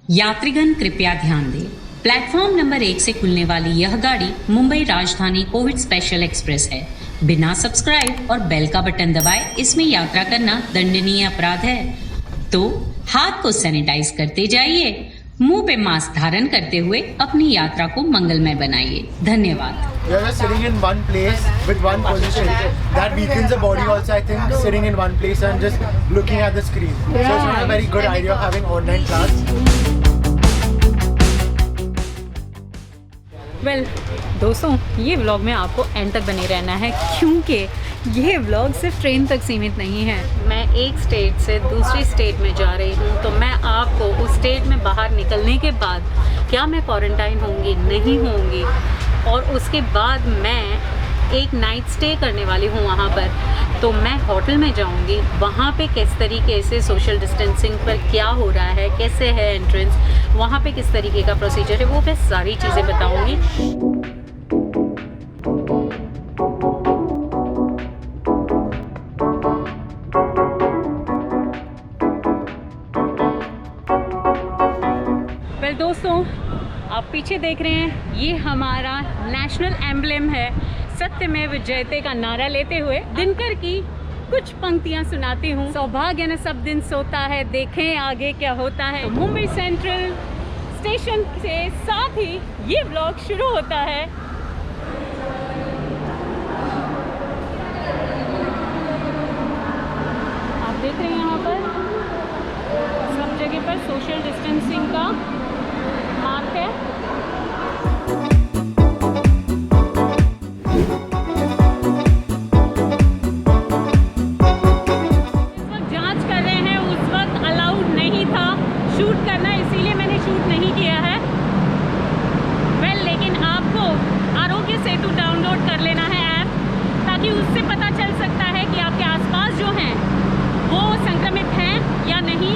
यात्रीगण कृपया ध्यान दें, प्लेटफॉर्म नंबर 1 से खुलने वाली यह गाड़ी Mumbai Rajdhani Covid special express है। बिना सब्सक्राइब और बेल का बटन दबाए इसमें यात्रा करना दंडनीय अपराध है। तो हाथ को सैनिटाइज करते जाइए, मुंह पे मास्क धारण करते हुए अपनी यात्रा को मंगलमय बनाइए। धन्यवाद। You're just sitting in one place with one position. That weakens the body also, I think, sitting in one place and just looking at the screen. So it's not a very good idea of having online class. Well दोस्तों, ये vlog में आपको and तक बने रहना है क्योंकि ये व्लॉग सिर्फ ट्रेन तक सीमित नहीं है। मैं एक स्टेट से दूसरी स्टेट में जा रही हूँ, तो मैं आपको उस स्टेट में बाहर निकलने के बाद क्या मैं क्वारंटाइन होंगी नहीं होंगी, और उसके बाद मैं एक नाइट स्टे करने वाली हूँ वहाँ पर। तो मैं होटल में जाऊँगी, वहाँ पे किस तरीके से सोशल डिस्टेंसिंग पर क्या हो रहा है, कैसे है एंट्रेंस, वहाँ पे किस तरीके का प्रोसीजर है, वो मैं सारी चीज़ें बताऊँगी। वेल दोस्तों, आप पीछे देख रहे हैं, ये हमारा नेशनल एम्बलम है। सत्यमेव जयते का नारा लेते हुए दिनकर की कुछ पंक्तियां सुनाती हूँ। सौभाग्य न सब दिन सोता है, देखें आगे क्या होता है। तो मुंबई सेंट्रल स्टेशन के साथ ही ये व्लॉग शुरू होता है। आप देख रहे हैं यहाँ पर सब जगह पर सोशल डिस्टेंसिंग का मार्क है। जांच कर रहे हैं, उस वक्त अलाउड नहीं था शूट करना, इसीलिए मैंने शूट नहीं किया है। वेल, लेकिन आपको आरोग्य सेतु डाउनलोड कर लेना है ऐप, ताकि उससे पता चल सकता है कि आपके आसपास जो हैं वो संक्रमित हैं या नहीं।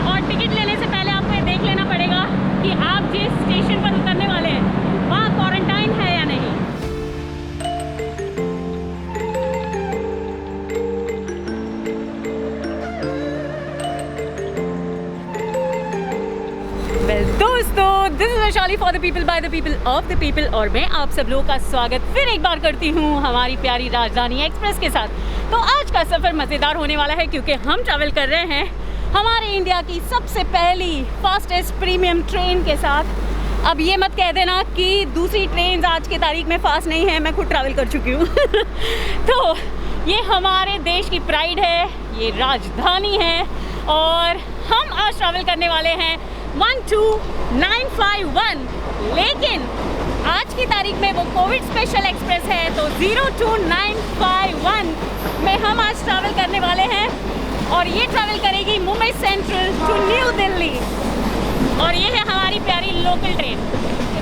और टिकट लेने से पहले आपको ये देख लेना पड़ेगा कि आप जिस स्टेशन पर उतरने वाले हैं वहाँ क्वारंटाइन है या नहीं। वेल दोस्तों, this is Vaishali for the people by the people of the people, और मैं आप सब लोगों का स्वागत फिर एक बार करती हूँ हमारी प्यारी राजधानी एक्सप्रेस के साथ। तो आज का सफ़र मज़ेदार होने वाला है क्योंकि हम ट्रैवल कर रहे हैं हमारे इंडिया की सबसे पहली फास्टेस्ट प्रीमियम ट्रेन के साथ। अब ये मत कह देना कि दूसरी ट्रेन आज की तारीख में फास्ट नहीं है, मैं खुद ट्रैवल कर चुकी हूँ। तो ये हमारे देश की प्राइड है, ये राजधानी है, और हम आज ट्रैवल करने वाले हैं 12951। लेकिन आज की तारीख में वो कोविड स्पेशल एक्सप्रेस है, तो 02951 में हम आज ट्रैवल करने वाले हैं। और ये ट्रैवल करेगी Mumbai central to new Delhi, और ये है हमारी प्यारी लोकल ट्रेन।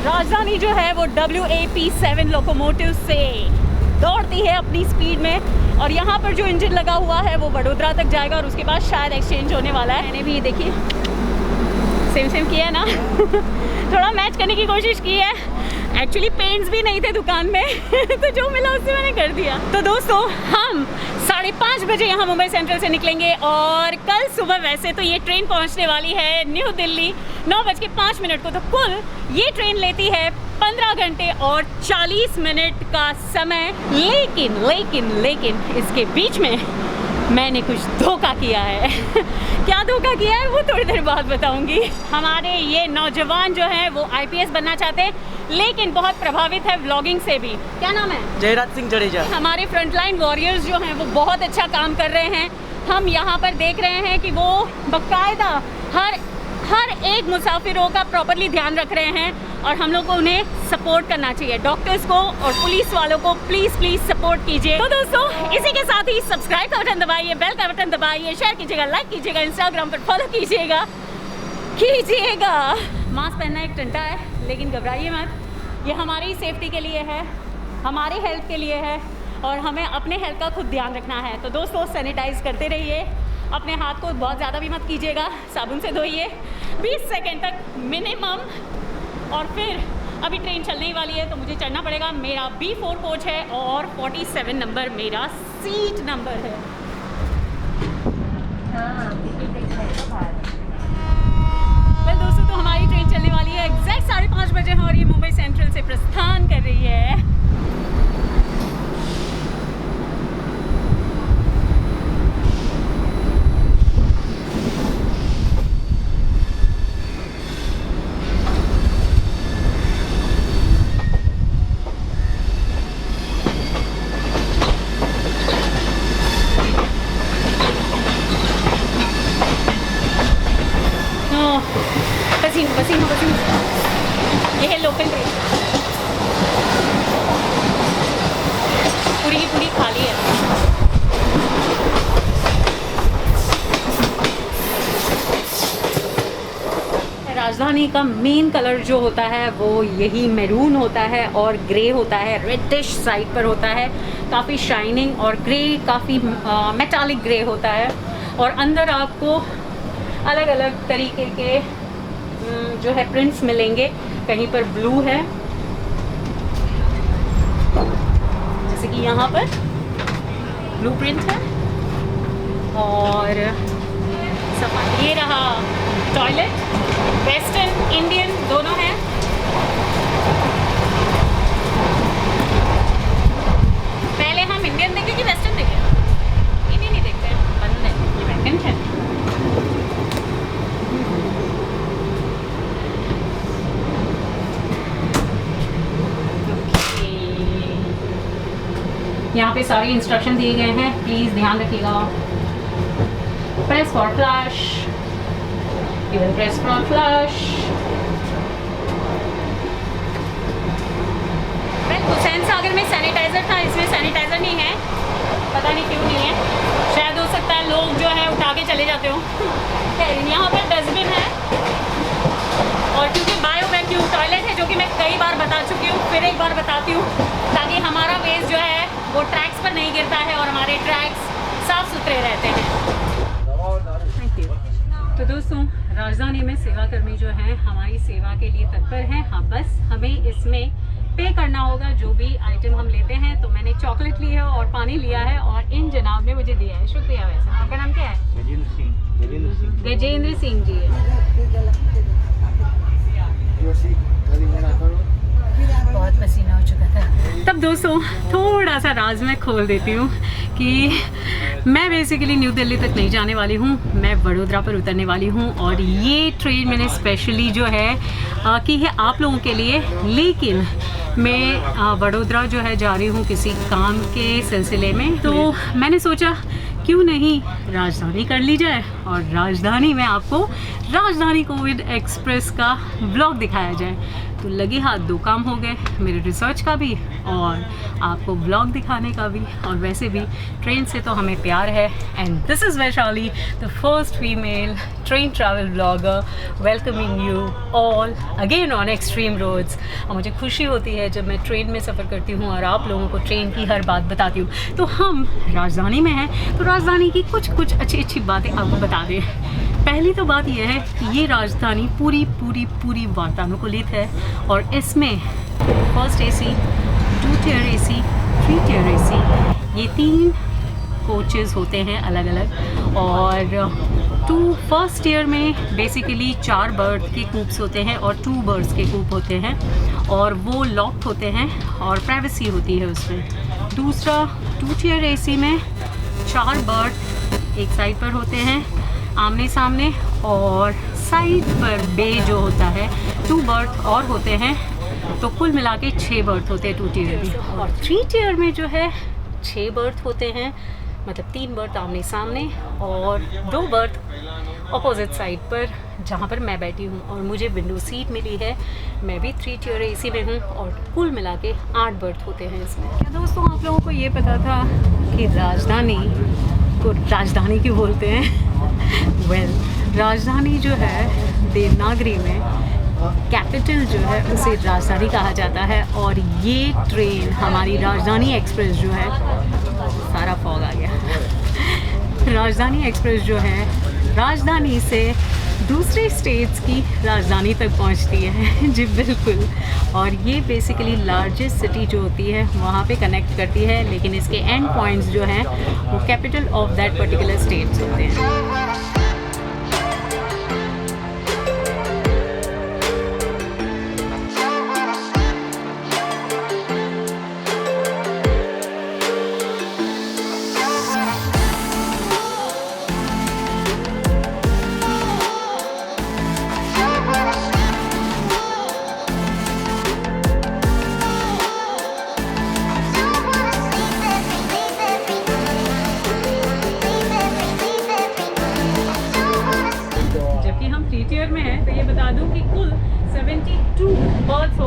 राजधानी जो है वो WAP7 लोकोमोटिव से दौड़ती है अपनी स्पीड में, और यहाँ पर जो इंजन लगा हुआ है वो वडोदरा तक जाएगा, और उसके बाद शायद एक्सचेंज होने वाला है। मैंने भी देखिए सेम किया है ना। थोड़ा मैच करने की कोशिश की है। एक्चुअली पेंट्स भी नहीं थे दुकान में तो जो मिला उससे मैंने कर दिया। तो दोस्तों, हम 5:30 बजे यहाँ मुंबई सेंट्रल से निकलेंगे, और कल सुबह वैसे तो ये ट्रेन पहुँचने वाली है न्यू दिल्ली 9:05 को। तो कुल ये ट्रेन लेती है 15 घंटे और 40 मिनट का समय। लेकिन इसके बीच में मैंने कुछ धोखा किया है। क्या धोखा किया है वो थोड़ी देर बाद बताऊंगी। हमारे ये नौजवान जो हैं वो IPS बनना चाहते हैं, लेकिन बहुत प्रभावित है व्लॉगिंग से भी। क्या नाम है? जयराज सिंह जडेजा। हमारे फ्रंटलाइन वॉरियर्स जो हैं वो बहुत अच्छा काम कर रहे हैं। हम यहाँ पर देख रहे हैं कि वो बाकायदा हर एक मुसाफिरों का प्रॉपरली ध्यान रख रहे हैं, और हम लोग को उन्हें सपोर्ट करना चाहिए। डॉक्टर्स को और पुलिस वालों को प्लीज़ सपोर्ट कीजिए। तो दोस्तों, इसी के साथ ही सब्सक्राइब का बटन दबाइए, बेल का बटन दबाइए, शेयर कीजिएगा, लाइक कीजिएगा, इंस्टाग्राम पर फॉलो कीजिएगा। मास्क पहनना एक टंटा है, लेकिन घबराइए मत, ये हमारी सेफ्टी के लिए है, हमारी हेल्थ के लिए है, और हमें अपने हेल्थ का खुद ध्यान रखना है। तो दोस्तों, सैनिटाइज करते रहिए, अपने हाथ को बहुत ज़्यादा भी मत कीजिएगा, साबुन से धोइए 20 सेकेंड तक मिनिमम। और फिर अभी ट्रेन चलने ही वाली है, तो मुझे चढ़ना पड़ेगा। मेरा B4 कोच है और 47 नंबर मेरा सीट नंबर है। वेल दोस्तों, तो हमारी पसीनो पसीनो पसीनो। ये है लोकल ट्रेन, पूरी की पूरी खाली है। राजधानी का मेन कलर जो होता है वो यही मैरून होता है और ग्रे होता है, रेडिश साइड पर होता है, काफ़ी शाइनिंग, और ग्रे काफ़ी मेटालिक ग्रे होता है। और अंदर आपको अलग अलग तरीके के जो है प्रिंट्स मिलेंगे। कहीं पर ब्लू है, जैसे कि यहाँ पर ब्लू प्रिंट है, और ये रहा टॉयलेट, वेस्टर्न इंडियन दोनों हैं। पहले हम इंडियन देखें कि वेस्टर्न देखें? इंडियन ही देखते हैं, बंद है, ये वैकेंट है। यहाँ पे सारे इंस्ट्रक्शन दिए गए हैं, प्लीज़ ध्यान रखिएगा। Press for flush, press for flush. Hussain Sagar में सैनिटाइज़र था, इसमें सैनिटाइज़र नहीं है, पता नहीं क्यों नहीं है, शायद हो सकता है लोग जो है उठा के चले जाते हो। यहाँ पर डस्टबिन है, और क्योंकि बायो वैक्यूम टॉयलेट है, जो कि मैं कई बार बता चुकी हूँ, फिर एक बार बताती हूँ, ताकि हमारा वेस्ट जो है वो ट्रैक्स पर नहीं गिरता है और हमारे ट्रैक्स साफ सुथरे रहते हैं। Thank you. तो दोस्तों, राजधानी में सेवाकर्मी जो हैं हमारी सेवा के लिए तत्पर हैं। हाँ, बस हमें इसमें पे करना होगा जो भी आइटम हम लेते हैं। तो मैंने चॉकलेट ली है और पानी लिया है, और इन जनाब ने मुझे दिया है। शुक्रिया। वैसे आपका नाम क्या है? गजेंद्र सिंह जी है। बहुत पसीना हो चुका था। तब दोस्तों, थोड़ा सा राज मैं खोल देती हूँ कि मैं बेसिकली न्यू दिल्ली तक नहीं जाने वाली हूँ, मैं वडोदरा पर उतरने वाली हूँ। और ये ट्रेन मैंने स्पेशली जो है की है आप लोगों के लिए। लेकिन मैं वडोदरा जो है जा रही हूँ किसी काम के सिलसिले में, तो मैंने सोचा क्यों नहीं राजधानी कर ली जाए, और राजधानी में आपको राजधानी कोविड एक्सप्रेस का व्लॉग दिखाया जाए। तो लगे हाथ दो काम हो गए, मेरे रिसर्च का भी और आपको व्लॉग दिखाने का भी। और वैसे भी ट्रेन से तो हमें प्यार है। And this is Vaishali, the first female train travel blogger, welcoming you all again on extreme roads. और मुझे खुशी होती है जब मैं ट्रेन में सफ़र करती हूँ और आप लोगों को ट्रेन की हर बात बताती हूँ। तो हम राजधानी में हैं, तो राजधानी की कुछ अच्छी बातें आपको बता दें। पहली तो बात यह है कि ये राजधानी पूरी वातानुकूलित है, और इसमें first AC, 2 tier AC, 3 tier AC, ये 3 कोचेज़ होते हैं अलग अलग। और फर्स्ट ईयर में बेसिकली 4 बर्थ के कूप्स होते हैं और 2 बर्थ्स के कूप होते हैं, और वो लॉक्ड होते हैं और प्राइवेसी होती है उसमें। दूसरा 2 टियर एसी में 4 बर्थ एक साइड पर होते हैं आमने सामने, और साइड पर बे जो होता है 2 बर्थ और होते हैं। तो कुल मिला के 6 बर्थ होते हैं 2 टियर में। और 3 टियर में जो है 6 बर्थ होते हैं, मतलब 3 बर्थ आमने सामने और 2 बर्थ अपोजिट साइड पर, जहाँ पर मैं बैठी हूँ। और मुझे विंडो सीट मिली है, मैं भी 3 टियर एसी में हूँ, और कुल मिला के 8 बर्थ होते हैं इसमें। क्या दोस्तों, आप लोगों को ये पता था कि राजधानी को राजधानी क्यों बोलते हैं? राजधानी जो है देवनागरी में कैपिटल जो है उसे राजधानी कहा जाता है। और ये ट्रेन हमारी राजधानी एक्सप्रेस जो है, सारा फॉग आ गया। राजधानी एक्सप्रेस जो है राजधानी से दूसरे स्टेट्स की राजधानी तक पहुंचती है। जी बिल्कुल। और ये बेसिकली लार्जेस्ट सिटी जो होती है वहाँ पे कनेक्ट करती है, लेकिन इसके एंड पॉइंट्स जो हैं वो capital of that particular states होते हैं।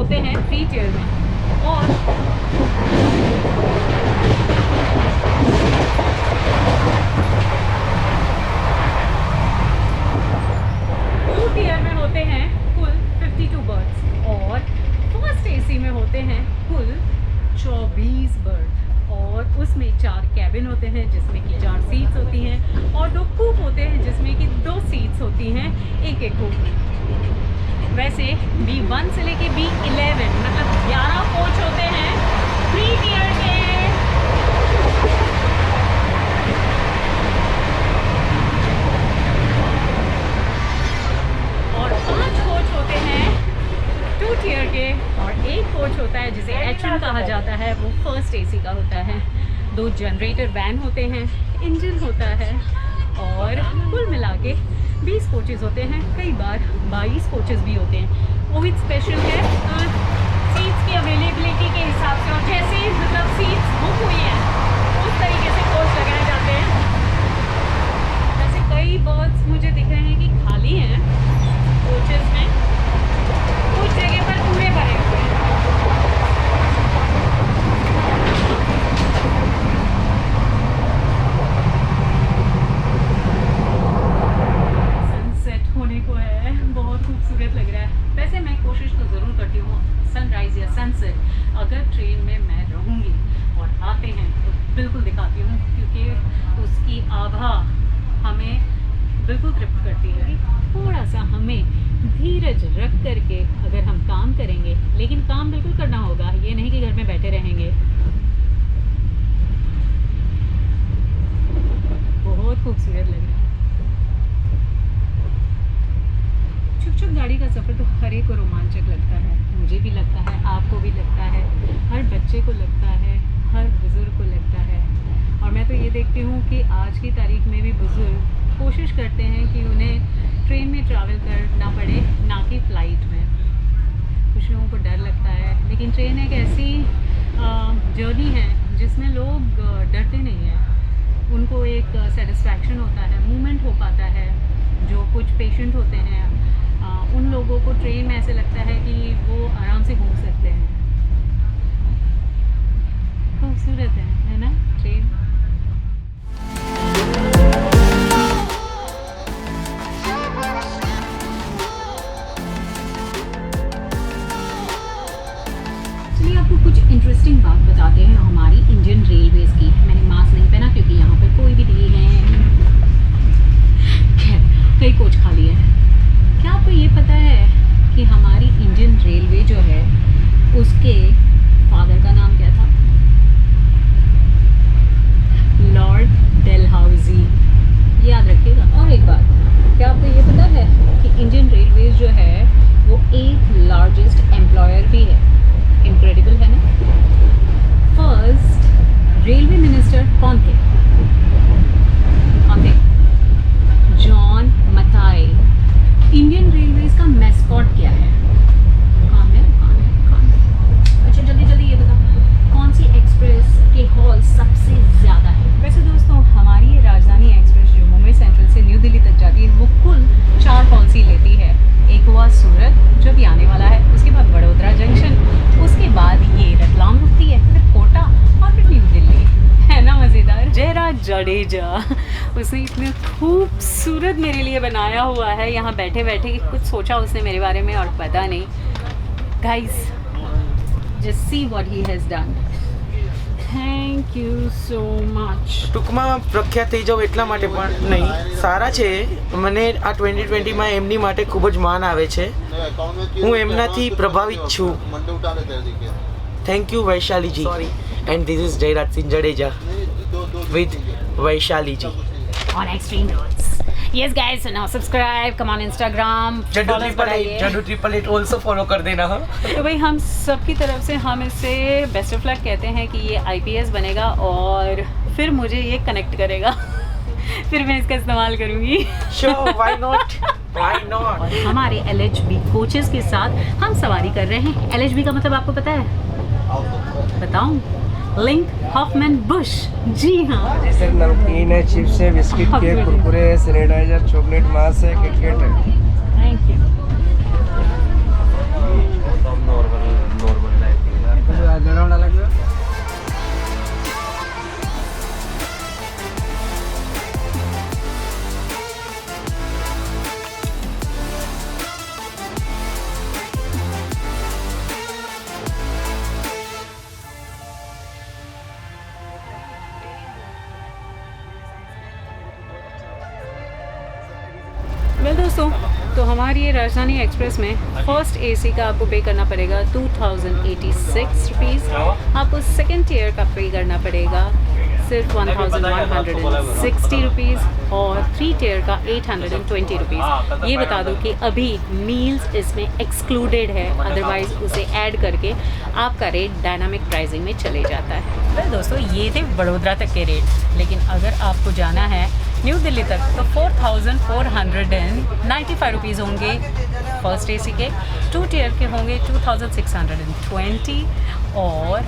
होते हैं 3 टियर में और 2 टियर में होते हैं कुल 52 बर्ड्स और फर्स्ट एसी में होते हैं कुल 24 बर्ड और उसमें 4 कैबिन होते हैं जिसमें कि 4 सीट्स होती हैं और 2 कूप होते हैं जिसमें कि 2 सीट्स होती हैं एक कूप में। वैसे B1 से लेके B11 मतलब 11 कोच होते हैं 3 टियर के। और 5 कोच होते हैं 2 टियर के और 1 कोच होता है जिसे H1 कहा जाता है, वो फर्स्ट एसी का होता है। 2 जनरेटर वैन होते हैं, इंजन होता है और कुल मिला के 20 कोचेज़ होते हैं, कई बार 22 कोचेज़ भी होते हैं। कोविड स्पेशल है सीट्स की अवेलेबिलिटी के हिसाब से और जैसे मतलब सीट्स बुक हुई हैं उस तरीके से कोच लगाए जाते हैं। वैसे कई बर्ड्स मुझे दिख रहे हैं कि खाली हैं कोचेज़ में, कुछ जगह पर पूरे भरे हुए हैं। होने को है, बहुत खूबसूरत लग रहा है। वैसे मैं कोशिश तो ज़रूर करती हूँ सनराइज़ या सनसेट अगर ट्रेन में मैं रहूँगी और आते हैं तो बिल्कुल दिखाती हूँ, क्योंकि उसकी आभा हमें बिल्कुल तृप्त करती है। थोड़ा सा हमें धीरज रख करके अगर हम काम करेंगे, लेकिन काम बिल्कुल करना होगा, ये नहीं कि घर में बैठे रहेंगे। बहुत खूबसूरत लग रहा है। छुक गाड़ी का सफ़र तो हर एक को रोमांचक लगता है, मुझे भी लगता है, आपको भी लगता है, हर बच्चे को लगता है, हर बुज़ुर्ग को लगता है। और मैं तो ये देखती हूँ कि आज की तारीख में भी बुज़ुर्ग कोशिश करते हैं कि उन्हें ट्रेन में ट्रैवल करना पड़े, ना कि फ़्लाइट में। कुछ लोगों को डर लगता है, लेकिन ट्रेन एक ऐसी जर्नी है जिसमें लोग डरते नहीं हैं। उनको एक सेटिस्फैक्शन होता है, मूवमेंट हो पाता है। जो कुछ पेशेंट होते हैं उन लोगों को ट्रेन में ऐसे लगता है कि वो आराम से घूम सकते हैं। खूबसूरत है ना ट्रेन। चलिए आपको कुछ इंटरेस्टिंग बात बताते हैं हमारी इंडियन रेलवेज की। मैंने मास्क नहीं पहना क्योंकि यहाँ पर कोई भी नहीं है। खैर कई कोच खाली है। क्या आपको ये पता है कि हमारी इंडियन रेलवे जो है उसके फादर का नाम क्या था? लॉर्ड डेलहाउजी, याद रखिएगा। और एक बात, क्या आपको ये पता है कि इंडियन रेलवे जो है वो 8th लार्जेस्ट एम्प्लॉयर भी है। इनक्रेडिबल है ना। फर्स्ट रेलवे मिनिस्टर कौन थे? जॉन मथाई। इंडियन रेलवेज का मैस्कॉट क्या है? कौन है? अच्छा जल्दी जल्दी ये बताओ, कौन सी एक्सप्रेस के हॉल सबसे ज़्यादा है? वैसे दोस्तों हमारी ये राजधानी एक्सप्रेस जो मुंबई सेंट्रल से न्यू दिल्ली तक जाती है वो कुल 4 हॉल सी लेती है। एक हुआ सूरत जो भी आने वाला है, उसके बाद बड़ोदरा जंक्शन, उसके बाद ये रतलाम रुकती है, फिर कोटा और फिर न्यू दिल्ली। है ना मज़ेदार। जयराज जडेजा उसने इतने खूबसूरत मेरे लिए बनाया हुआ है, यहाँ बैठे बैठे कुछ सोचा उसने मेरे बारे में और पता नहीं। Guys just see what he has done. Thank you so much. ટૂંકમાં પ્રખ્યાત થઈ જાવ એટલા માટે પણ નહીં, સારા છે. મને આ 2020માં એમની માટે ખૂબ જ માન આવે છે. હું એમનાથી પ્રભાવિત છું. Thank you Vaishaliji. And this is Jayraj Singh Jadeja with Vaishaliji. On Extreme Roads. Yes guys, so now subscribe, come on Instagram, जडू 888 also follow कर देना. हाँ तो भाई हम सब की तरफ से हम इससे बेस्ट ऑफ लक कहते हैं कि ये IPS बनेगा और फिर मुझे ये कनेक्ट करेगा. फिर मैं इसका इस्तेमाल करूँगी. Sure, why not? Why not? हमारे LHB कोचेस के साथ हम सवारी कर रहे हैं. LHB का मतलब आपको पता है? बताऊँ? Link Hoffmann Bush. जी हाँ, जैसे नमकीन है, चिप्स है, बिस्किट के, कुरकुरे है, सैनिटाइजर, चॉकलेट, मास है, किटकैट है. Thank you. नॉर्मल हमारी ये राजधानी एक्सप्रेस में फर्स्ट एसी का आपको पे करना पड़ेगा 2086 रुपीज़, आपको सेकंड ईयर का पे करना पड़ेगा सिर्फ 1160 रुपीज़ और 3 टियर का 820 रुपीज़। ये बता दूं कि अभी मील्स इसमें एक्सक्लूडेड है, अदरवाइज़ उसे ऐड करके आपका रेट डायनामिक प्राइसिंग में चले जाता है। वेल दोस्तों, ये थे वडोदरा तक के रेट, लेकिन अगर आपको जाना है न्यू दिल्ली तक तो 4495 रुपीज़ होंगे फर्स्ट एसी के, 2 टियर के होंगे 2620 और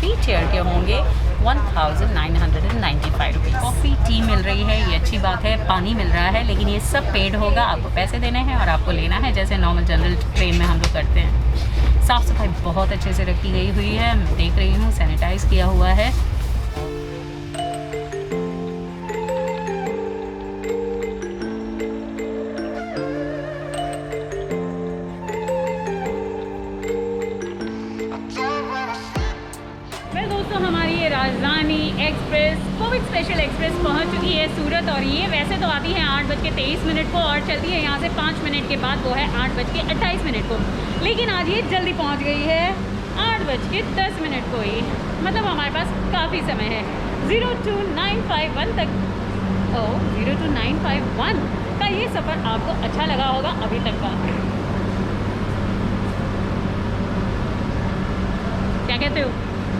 3 टियर के होंगे 1995 रुपीज़। कॉफ़ी टी मिल रही है, ये अच्छी बात है, पानी मिल रहा है, लेकिन ये सब पेड होगा, आपको पैसे देने हैं और आपको लेना है जैसे नॉर्मल जनरल ट्रेन में हम लोग करते हैं। साफ़ सफाई बहुत अच्छे से रखी गई हुई है, मैं देख रही हूँ, सैनिटाइज़ किया हुआ है। दोस्तों, हमारी ये राजधानी एक्सप्रेस कोविड स्पेशल एक्सप्रेस पहुंच चुकी है सूरत, और ये वैसे तो आती है 8:23 को और चलती है यहाँ से 5 मिनट के बाद, वो है 8:28 को, लेकिन आज ये जल्दी पहुंच गई है 8:10 को ही, मतलब हमारे पास काफ़ी समय है। 02951 तक 02951 का ये सफ़र आपको अच्छा लगा होगा अभी तक का, क्या कहते हो,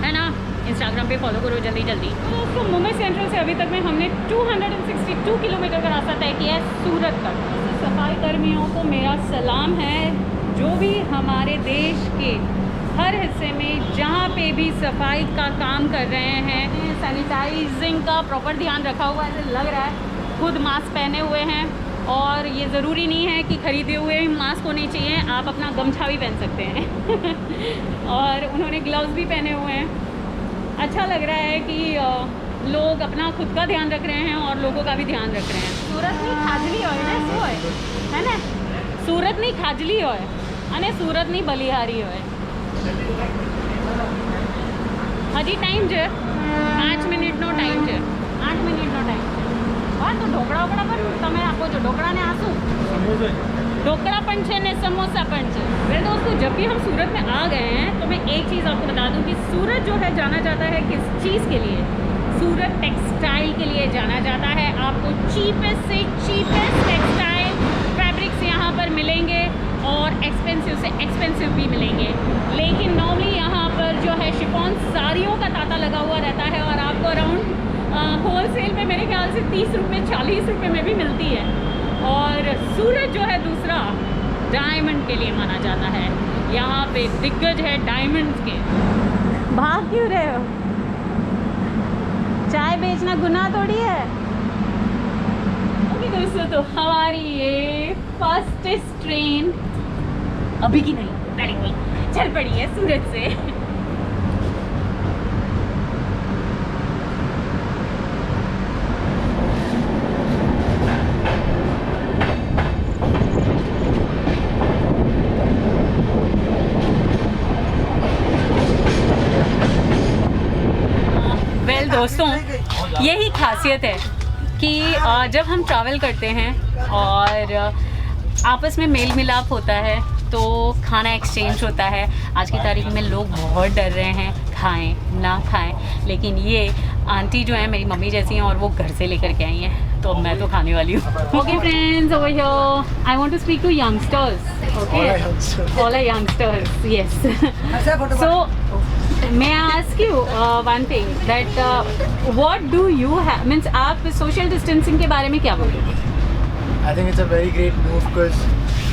है ना? इंस्टाग्राम पे फॉलो करो जल्दी जल्दी। तो मुंबई सेंट्रल से अभी तक में हमने 262 किलोमीटर का रास्ता तय किया है सूरत तक। सफाई कर्मियों को मेरा सलाम है, जो भी हमारे देश के हर हिस्से में जहाँ पे भी सफाई का काम कर रहे हैं, सैनिटाइजिंग का प्रॉपर ध्यान रखा हुआ है, लग रहा है खुद मास्क पहने हुए हैं, और ये ज़रूरी नहीं है कि ख़रीदे हुए मास्क होने चाहिए, आप अपना गमछा भी पहन सकते हैं और उन्होंने ग्लव्स भी पहने हुए हैं। अच्छा लग रहा है कि लोग अपना खुद का ध्यान रख रहे हैं और लोगों का भी ध्यान रख रहे हैं। सूरत नहीं खाजली होय ने શું હોય, है ना? सूरत नहीं खाजली होय અને सूरत नहीं बलिहारी होय। हजी टाइम છે, 5 મિનિટનો ટાઈમ છે, 8 મિનિટનો ટાઈમ છે। હા, તો ઢોકળા વોકળા પર તમે આપો છો, ઢોકળા ને આસું ढोकड़ा पण છે ने समोसा पण છે। मेरे दोस्तों, जब भी हम सूरत में आ गए हैं तो मैं एक चीज़ आपको बता दूं कि सूरत जो है जाना जाता है किस चीज़ के लिए? सूरत टेक्सटाइल के लिए जाना जाता है। आपको चीपेस्ट से चीपेस्ट टेक्सटाइल फैब्रिक्स यहाँ पर मिलेंगे और एक्सपेंसिव से एक्सपेंसिव भी मिलेंगे, लेकिन नॉर्मली यहाँ पर जो है शिफॉन साड़ियों का तांता लगा हुआ रहता है और आपको अराउंड होलसेल में मेरे ख्याल से 30 रुपये 40 रुपये में भी मिलती है। और सूरत जो है दूसरा डायमंड के लिए माना जाता है, यहाँ पे दिग्गज है डायमंड्स के। भाग क्यों रहे हो? चाय बेचना गुनाह थोड़ी है। ओके दोस्तों, तो हमारी ये फास्टेस्ट ट्रेन अभी की नहीं, पहले की चल पड़ी है सूरत से। दोस्तों, यही खासियत है कि जब हम ट्रैवल करते हैं और आपस में मेल मिलाप होता है तो खाना एक्सचेंज होता है। आज की तारीख में लोग बहुत डर रहे हैं खाएं ना खाएं, लेकिन ये आंटी जो है मेरी मम्मी जैसी हैं और वो घर से लेकर के आई हैं, तो मैं तो खाने वाली हूँ। Okay friends, over here I want to speak to youngsters. Okay, all are youngsters, yes. So may I ask you one thing that what do you have, means आप social distancing के बारे में क्या बोलोगे? I think it's a very great move because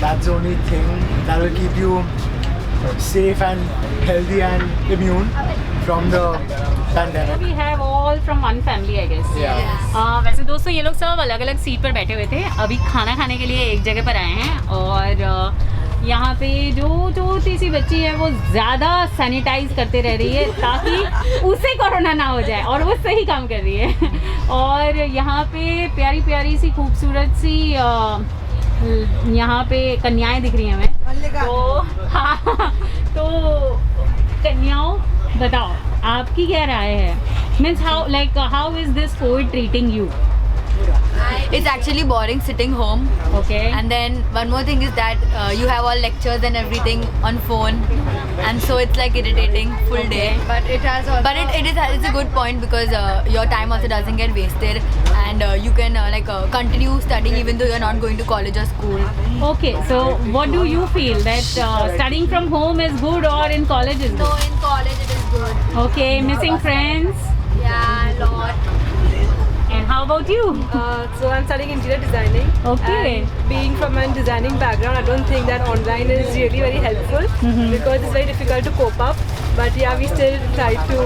that's the only thing that will keep you safe and healthy and immune from the pandemic. We have all from one family, I guess. Yeah. वैसे दोस्तों, ये लोग सब अलग अलग seat पर बैठे हुए थे, अभी खाना खाने के लिए एक जगह पर आए हैं और यहाँ पे जो तीसरी बच्ची है वो ज़्यादा सैनिटाइज करते रह रही है ताकि उसे कोरोना ना हो जाए, और वो सही काम कर रही है। और यहाँ पे प्यारी प्यारी सी खूबसूरत सी यहाँ पे कन्याएं दिख रही हैं हमें, तो हाँ, तो कन्याओं बताओ आपकी क्या राय है? Means how is this Covid treating you? I it's actually boring sitting home. Okay. And then one more thing is that you have all lectures and everything on phone, and so it's like irritating full day. But it has also. But it's a good point because your time also doesn't get wasted, and you can continue studying even though you're not going to college or school. Okay, so what do you feel that studying from home is good or in college is No, good? in college it is good. Okay, missing friends. Yeah, a lot. And how about you? So I'm studying interior designing. Okay. And being from a designing background, I don't think that online is really very helpful because it's very difficult to cope up. But yeah, we still try to,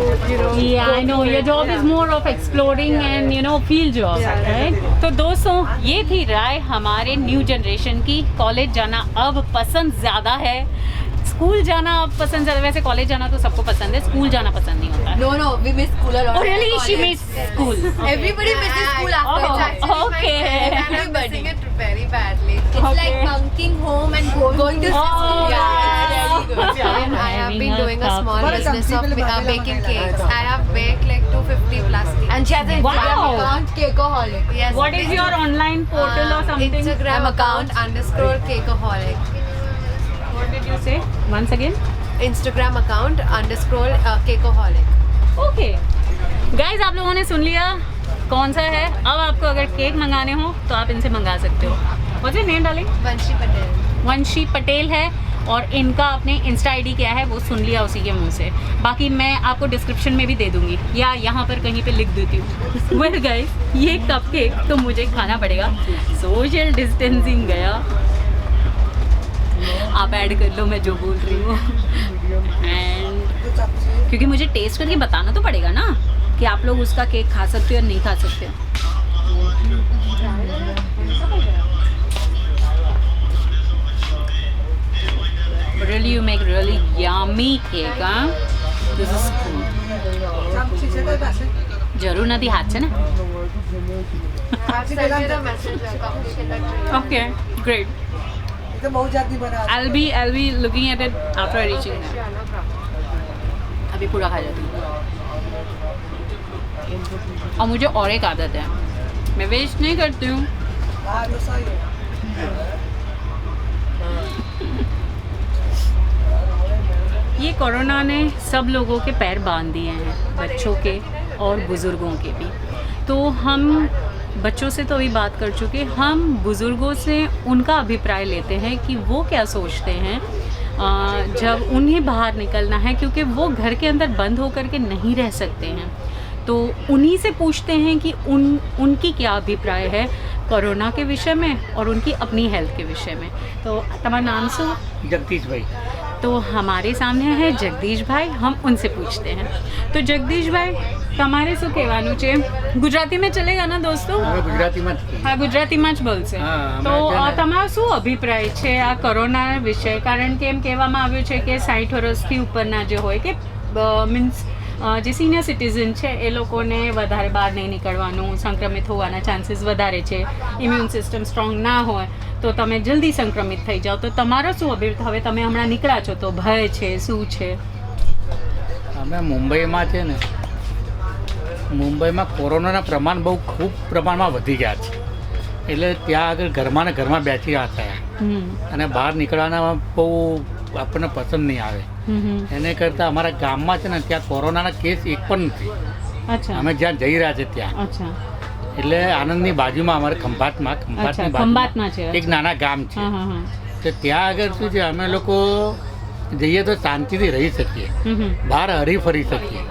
Yeah, go I know through your it. job is Yeah. more of exploring and field job, Yeah, right? तो दोस्तों ये थी राय हमारे new generation की. College जाना अब पसंद ज़्यादा है, स्कूल जाना अब पसंद ज़्यादा. वैसे कॉलेज जाना तो सबको पसंद है, स्कूल जाना पसंद नहीं होता है. No, we miss school a lot. Oh really? She College. missed school. Everybody misses school Oh, after. It's actually my okay. favorite and I'm Everybody. missing it very badly. It's Okay. like bunking home and Going to Oh, school. Yeah, wow. it's really good. And I have been doing a small business of baking cakes. I have baked like 250 plus cakes. And she has an Instagram Wow. account, Cakeaholic. Yes. What is your online portal or something? Instagram account underscore cakeaholic. What did you say? Once again. Instagram account underscore cakeaholic. Okay guys, आप लोगों ने सुन लिया कौन सा है. अब आपको अगर केक मंगाने हो तो आप इनसे मंगा सकते हो. What's your name, darling? Vanshi Patel. वंशी पटेल है और इनका आपने इंस्टा आईडी क्या है वो सुन लिया उसी के मुंह से. बाकी मैं आपको डिस्क्रिप्शन में भी दे दूंगी या यहाँ पर कहीं पे लिख देती हूँ. वेल गाइज, ये कपकेक तो मुझे खाना पड़ेगा. सोशल डिस्टेंसिंग गया. आप ऐड कर लो मैं जो बोल रही हूँ. एंड क्योंकि मुझे टेस्ट करके बताना तो पड़ेगा ना कि आप लोग उसका केक खा सकते हो या नहीं खा सकते हो. Really, you make really yummy cake, huh? This is cool. જરૂર નથી, હાથ છે ને? I've sent you the message. Cupcake in that. Okay, great. I'll be looking at it after reaching there. अभी पूरा खा जाती हूँ. और मुझे और एक आदत है, मैं वेस्ट नहीं करती हूँ. ये कोरोना ने सब लोगों के पैर बांध दिए हैं, बच्चों के और बुज़ुर्गों के भी. तो हम बच्चों से तो अभी बात कर चुके, हम बुज़ुर्गों से उनका अभिप्राय लेते हैं कि वो क्या सोचते हैं जब उन्हें बाहर निकलना है, क्योंकि वो घर के अंदर बंद होकर के नहीं रह सकते हैं. तो उन्हीं से पूछते हैं कि उनकी क्या अभिप्राय है कोरोना के विषय में और उनकी अपनी हेल्थ के विषय में. तो तुम्हारा नाम શું? जगदीश भाई. तो हमारे सामने है जगदीश भाई, हम उनसे पूछते हैं. तो जगदीश भाई, તમારે શું કહેવાનું છે? ગુજરાતીમાં ચલેગા ના દોસ્તો? હવે ગુજરાતીમાં જ કહીએ. હા, ગુજરાતીમાં જ બોલશે. હા, તો અમે છે ને- તમારો શું અભિપ્રાય છે આ કોરોના વિશે? કારણ કે એમ કહેવામાં આવ્યું છે કે 60 વર્ષથી ઉપરના જે હોય કે મીન્સ જે સિનિયર સિટીઝન છે એ લોકોને વધારે બહાર નહીં નીકળવાનું, સંક્રમિત હોવાના ચાન્સીસ વધારે છે, ઇમ્યુન સિસ્ટમ સ્ટ્રોંગ ના હોય તો તમે જલ્દી સંક્રમિત થઈ જાઓ. તો તમારો શું અભિપ્રાય? હવે તમે હમણાં નીકળ્યા છો તો ભય છે, શું છે? અમે મુંબઈમાં છે ને, મુંબઈમાં કોરોનાના પ્રમાણ બહુ ખૂબ પ્રમાણમાં વધી ગયા છે. એટલે ત્યાં આગળ ઘરમાં ને ઘરમાં બેસી રહ્યા હતા અને બહાર નીકળવાના બહુ આપણને પસંદ નહીં આવે. એને કરતાં અમારા ગામમાં છે ને ત્યાં કોરોનાના કેસ એક પણ નથી. અચ્છા અમે જ્યાં જઈ રહ્યા છે ત્યાં, અચ્છા એટલે આનંદની બાજુમાં અમારે ખંભાતમાં અચ્છા, ખંભાતની ખંભાતમાં છે. બાજુમાં એક નાના ગામ છે. હા હા હા. તો ત્યાં આગળ શું છે, અમે લોકો જઈએ તો શાંતિથી રહી શકીએ, બહાર હરી ફરી શકીએ.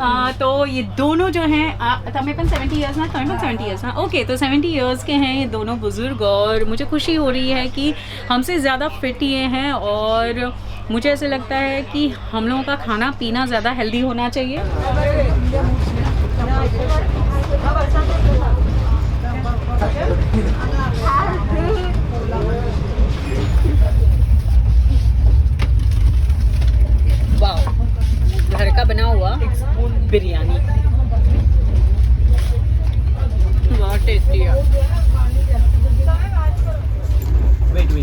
तो ये दोनों जो हैं तमें पण 70 इयर्स ना, तमें पण 70 इयर्स ना. ओके, तो 70 इयर्स के हैं ये दोनों बुजुर्ग और मुझे खुशी हो रही है कि हमसे ज़्यादा फिट ये हैं और मुझे ऐसे लगता है कि हम लोगों का खाना पीना ज़्यादा हेल्दी होना चाहिए. वाह, घर का बना हुआ बिरयानी बहुत टेस्टी है. wait.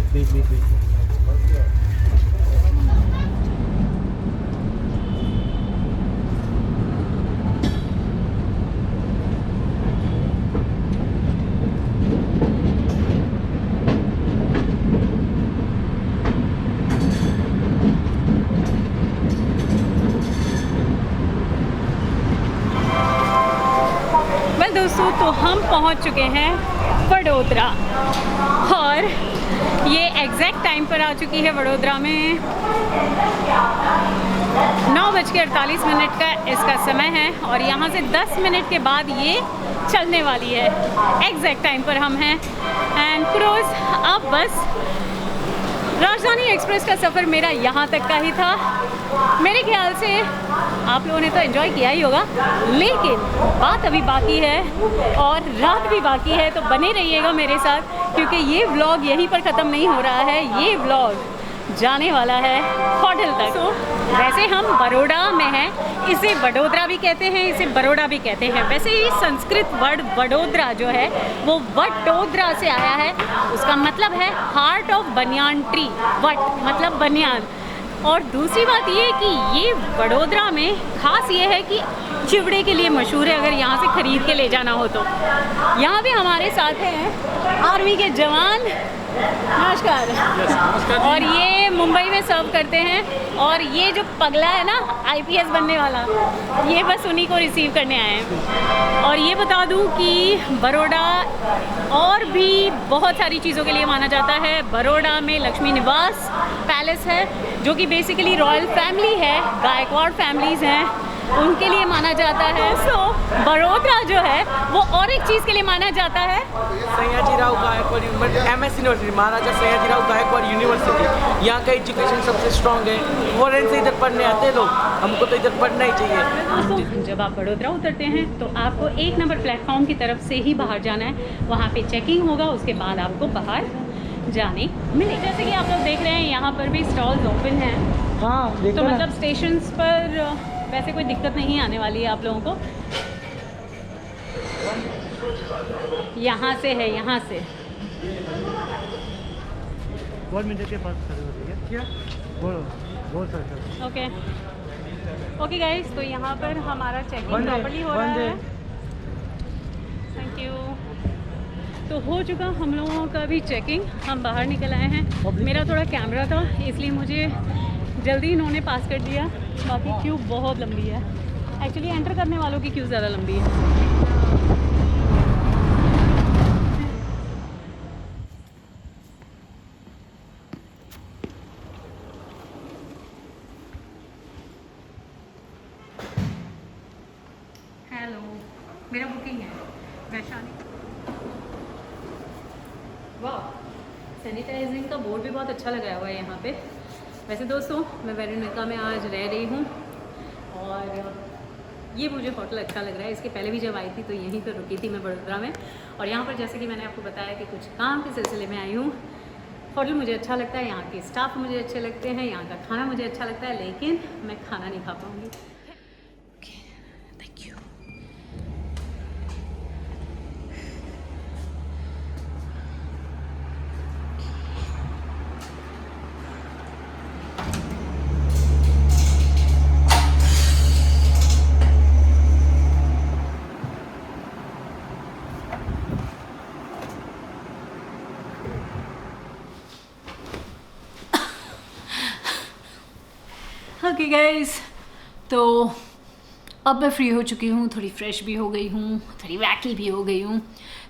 दोस्तों, तो हम पहुंच चुके हैं वडोदरा और ये एग्जैक्ट टाइम पर आ चुकी है वडोदरा में 9:48 का इसका समय है और यहाँ से 10 मिनट के बाद ये चलने वाली है। एग्जैक्ट टाइम पर हम हैं एंड क्रूज अब बस राजधानी एक्सप्रेस का सफ़र मेरा यहाँ तक का ही था। मेरे ख्याल से आप लोगों ने तो एंजॉय किया ही होगा, लेकिन बात अभी बाकी है और रात भी बाकी है, तो बने रहिएगा मेरे साथ क्योंकि ये व्लॉग यहीं पर ख़त्म नहीं हो रहा है। ये व्लॉग जाने वाला है होटल तक। तो वैसे हम बड़ौदा में हैं, इसे वडोदरा भी कहते हैं, इसे बड़ौदा भी कहते हैं। वैसे ये संस्कृत वर्ड वडोदरा जो है वो वडोदरा से आया है। उसका मतलब है heart of banyan tree. What मतलब बनियान। और दूसरी बात ये कि ये वडोदरा में ख़ास ये है कि चिवड़े के लिए मशहूर है। अगर यहाँ से ख़रीद के ले जाना हो तो यहाँ भी हमारे साथ हैं आर्मी के जवान। नमस्कार। और ये मुंबई में सर्व करते हैं और ये जो पगला है ना IPS बनने वाला, ये बस उन्हीं को रिसीव करने आए हैं। और ये बता दूं कि बड़ौदा और भी बहुत सारी चीज़ों के लिए माना जाता है। बड़ौदा में लक्ष्मी निवास पैलेस है जो कि बेसिकली रॉयल फैमिली है, गायकवाड़ फैमिलीज़ हैं, उनके लिए माना जाता है। सो बड़ौदा जो है वो और एक चीज़ के लिए माना जाता है, सयाजीराव गायकवाड़ MS यूनिवर्सिटी, महाराजा सयाजीराव गायकवाड़ यूनिवर्सिटी। यहाँ का एजुकेशन सबसे स्ट्रॉन्ग है। फॉरेन से इधर पढ़ने आते हैं लोग, हमको तो इधर पढ़ना ही चाहिए। जब आप बड़ौदा उतरते हैं तो आपको 1 नंबर प्लेटफॉर्म की तरफ से ही बाहर जाना है। वहाँ पे चेकिंग होगा, उसके बाद आपको बाहर जाने मिले। जैसे कि आप लोग देख रहे हैं यहाँ पर भी स्टॉल्स ओपन हैं। हाँ, तो मतलब स्टेशंस पर वैसे कोई दिक्कत नहीं आने वाली है आप लोगों को। यहाँ से है, यहाँ से गवर्नमेंट के पास क्या बोल सकते। ओके गाइस, तो यहाँ पर हमारा चेकिंग प्रॉपर्ली हो रहा है। Thank you. तो हो चुका हम लोगों का भी चेकिंग, हम बाहर निकल आए हैं। मेरा थोड़ा कैमरा था इसलिए मुझे जल्दी इन्होंने पास कर दिया। बाकी क्यू बहुत लंबी है, एक्चुअली एंटर करने वालों की क्यू ज़्यादा लंबी है। हेलो, मेरा बुकिंग है वैशाली। वाह, सैनिटाइजिंग का बोर्ड भी बहुत अच्छा लगाया हुआ है यहाँ पे। वैसे दोस्तों, मैं वेरोनिका में आज रह रही हूँ और ये मुझे होटल अच्छा लग रहा है। इसके पहले भी जब आई थी तो यहीं पर रुकी थी मैं बड़ौदा में। और यहाँ पर जैसे कि मैंने आपको बताया कि कुछ काम के सिलसिले में आई हूँ। होटल मुझे अच्छा लगता है, यहाँ के स्टाफ मुझे अच्छे लगते हैं, यहाँ का खाना मुझे अच्छा लगता है, लेकिन मैं खाना नहीं खा पाऊँगी। Thank you. ओके गाइस, तो अब मैं फ्री हो चुकी हूँ, थोड़ी फ्रेश भी हो गई हूँ, थोड़ी वैकी भी हो गई हूँ।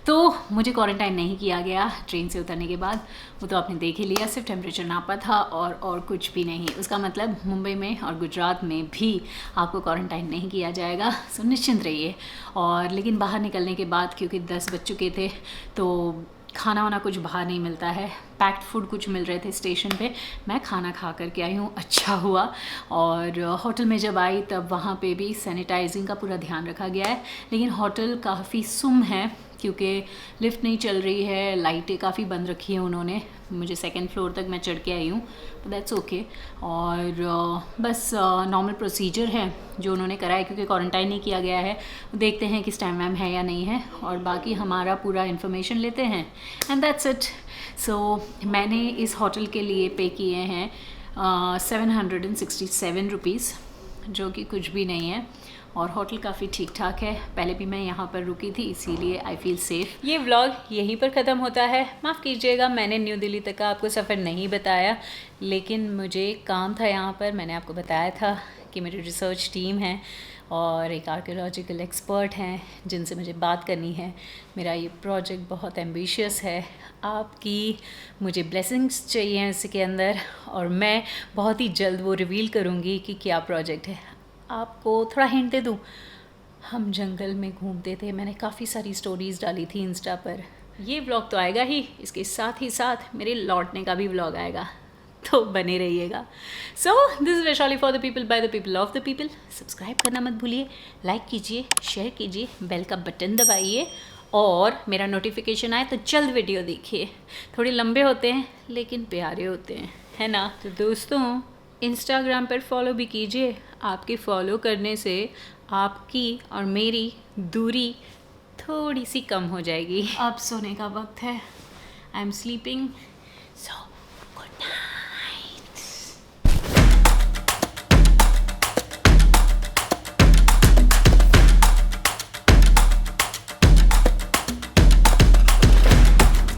तो मुझे क्वारंटाइन नहीं किया गया ट्रेन से उतरने के बाद, वो तो आपने देख ही लिया, सिर्फ टेम्परेचर नापा था और कुछ भी नहीं। उसका मतलब मुंबई में और गुजरात में भी आपको क्वारंटाइन नहीं किया जाएगा, सो निश्चिंत रहिए। और लेकिन बाहर निकलने के बाद क्योंकि 10 बज चुके थे तो खाना वाना कुछ बाहर नहीं मिलता है, पैक्ड फूड कुछ मिल रहे थे स्टेशन पे। मैं खाना खा करके आई हूँ, अच्छा हुआ। और होटल में जब आई तब वहाँ पे भी सैनिटाइजिंग का पूरा ध्यान रखा गया है। लेकिन होटल काफ़ी सुम है क्योंकि लिफ्ट नहीं चल रही है, लाइटें काफ़ी बंद रखी हैं उन्होंने। मुझे 2nd फ्लोर तक मैं चढ़ के आई हूँ, तो दैट्स ओके। और बस नॉर्मल प्रोसीजर है जो उन्होंने करा है क्योंकि क्वारंटाइन नहीं किया गया है। देखते हैं कि स्टैम्प वैम है या नहीं है, और बाकी हमारा पूरा इन्फॉर्मेशन लेते हैं एंड दैट्स इट। सो मैंने इस होटल के लिए पे किए हैं 767 रुपीज़, जो कि कुछ भी नहीं है। और होटल काफ़ी ठीक ठाक है। पहले भी मैं यहाँ पर रुकी थी, इसीलिए आई फील सेफ़। ये व्लॉग यहीं पर ख़त्म होता है। माफ़ कीजिएगा मैंने न्यू दिल्ली तक का आपको सफ़र नहीं बताया, लेकिन मुझे काम था यहाँ पर। मैंने आपको बताया था कि मेरी रिसर्च टीम है और एक आर्कियोलॉजिकल एक्सपर्ट हैं जिनसे मुझे बात करनी है। मेरा ये प्रोजेक्ट बहुत एम्बिशियस है, आपकी मुझे ब्लेसिंग्स चाहिए इसके अंदर, और मैं बहुत ही जल्द वो रिवील करूँगी कि क्या प्रोजेक्ट है। आपको थोड़ा हिंट दे दूँ, हम जंगल में घूमते थे, मैंने काफ़ी सारी स्टोरीज़ डाली थी इंस्टा पर। ये व्लॉग तो आएगा ही, इसके साथ ही साथ मेरे लौटने का भी व्लॉग आएगा, तो बने रहिएगा। So this is Vaishali for the people by the people of the people. Subscribe करना मत भूलिए, लाइक कीजिए, शेयर कीजिए, बेल का बटन दबाइए और मेरा नोटिफिकेशन आए तो जल्द वीडियो देखिए। थोड़े लंबे होते हैं लेकिन प्यारे होते हैं, है ना? तो दोस्तों इंस्टाग्राम पर फॉलो भी कीजिए। आपके फॉलो करने से आपकी और मेरी दूरी थोड़ी सी कम हो जाएगी। अब सोने का वक्त है, आई एम स्लीपिंग, सो